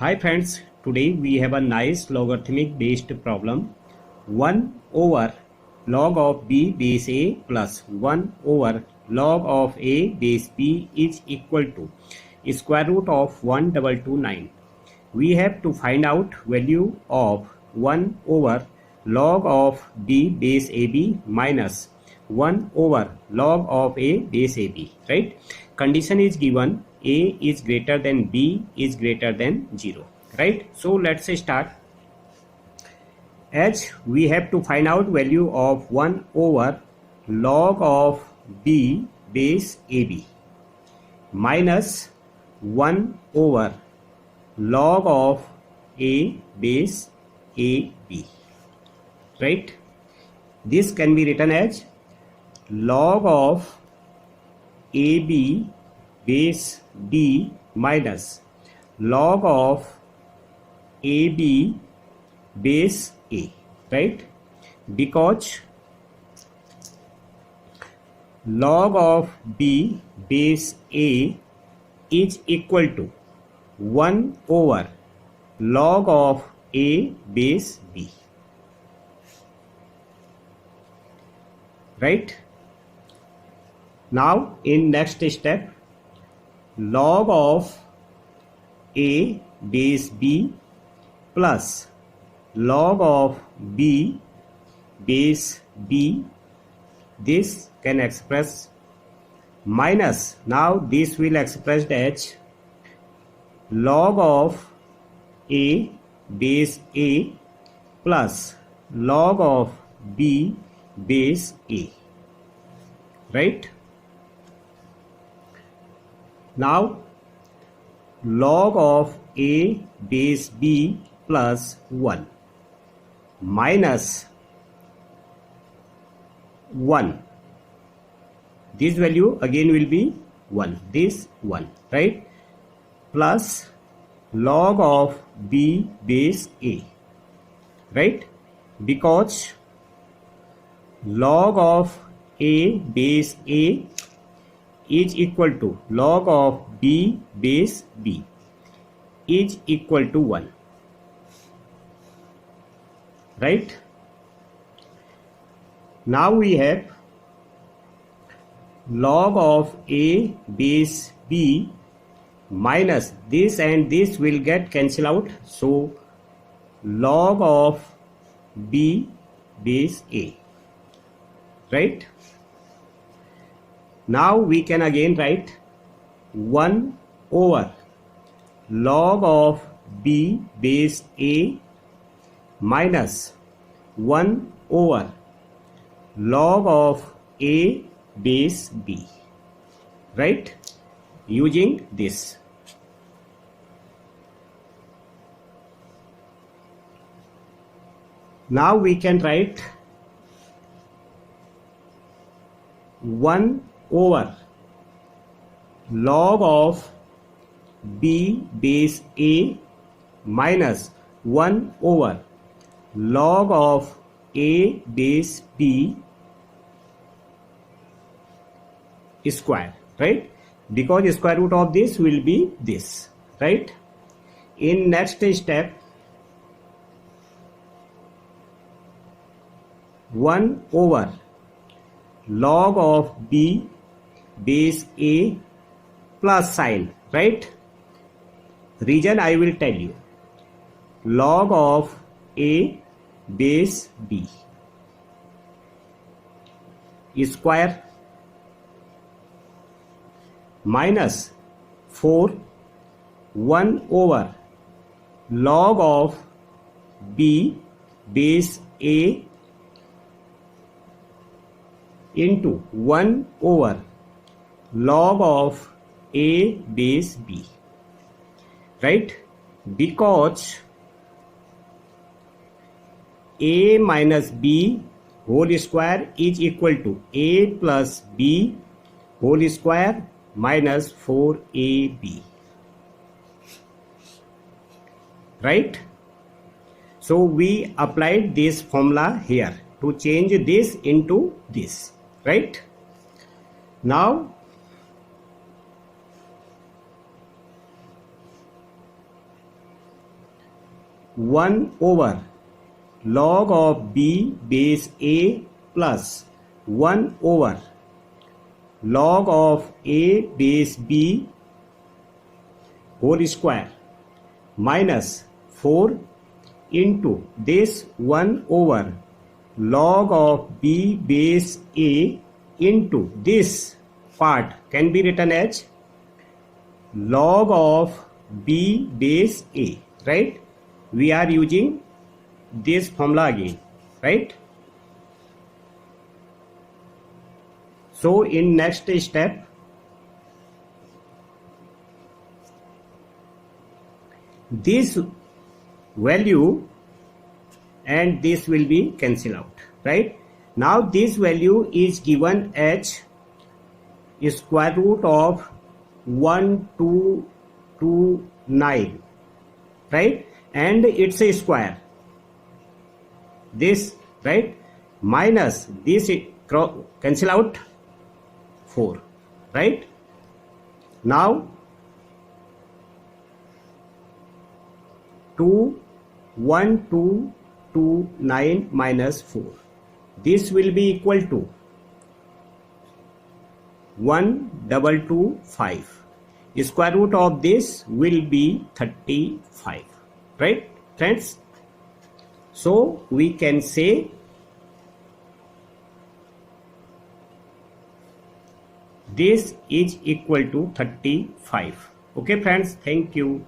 Hi friends, today we have a nice logarithmic based problem. 1 over log of b base a plus 1 over log of a base b is equal to square root of 1229. We have to find out value of 1 over log of b base ab minus 1 over log of a base ab, right? Condition is given a is greater than b is greater than 0, right? So let's start. As we have to find out value of 1 over log of b base ab minus 1 over log of a base ab, right? This can be written as log of ab base b minus log of ab base a, right? Because log of b base a is equal to 1 over log of a base b, right? Now in next step, log of a base b plus log of b base b, this can express minus, now this will expressed as log of a base a plus log of b base a, right? Now log of a base b plus 1 minus 1, this value again will be 1, this 1, right? Plus log of b base a, right? Because log of a base a is equal to log of b base b is equal to 1, right? Now we have log of a base b minus this and this will get cancelled out, so log of b base a, right? Now we can again write 1 over log of b base a minus 1 over log of a base b, right? Using this. Now we can write 1 over log of b base a minus 1 over log of a base b square, right? Because square root of this will be this, right? In next step, 1 over log of b base a plus sign, right? Reason I will tell you. Log of a base b square minus 4 1 over log of b base a into 1 over log of a base b, right? Because a minus b whole square is equal to a plus b whole square minus 4ab, right? So we applied this formula here to change this into this, right? Now 1 over log of b base a plus 1 over log of a base b whole square minus 4 into this 1 over log of b base a into this part can be written as log of b base a, right? We are using this formula again, right? So in next step, this value and this will be cancelled out, right? Now this value is given as square root of 1229, right? And it's a square, this, right? Minus this cancel out 4, right? Now 1229 minus 4, this will be equal to 1225. Square root of this will be 35, right friends? So we can say this is equal to 35. Okay friends, thank you.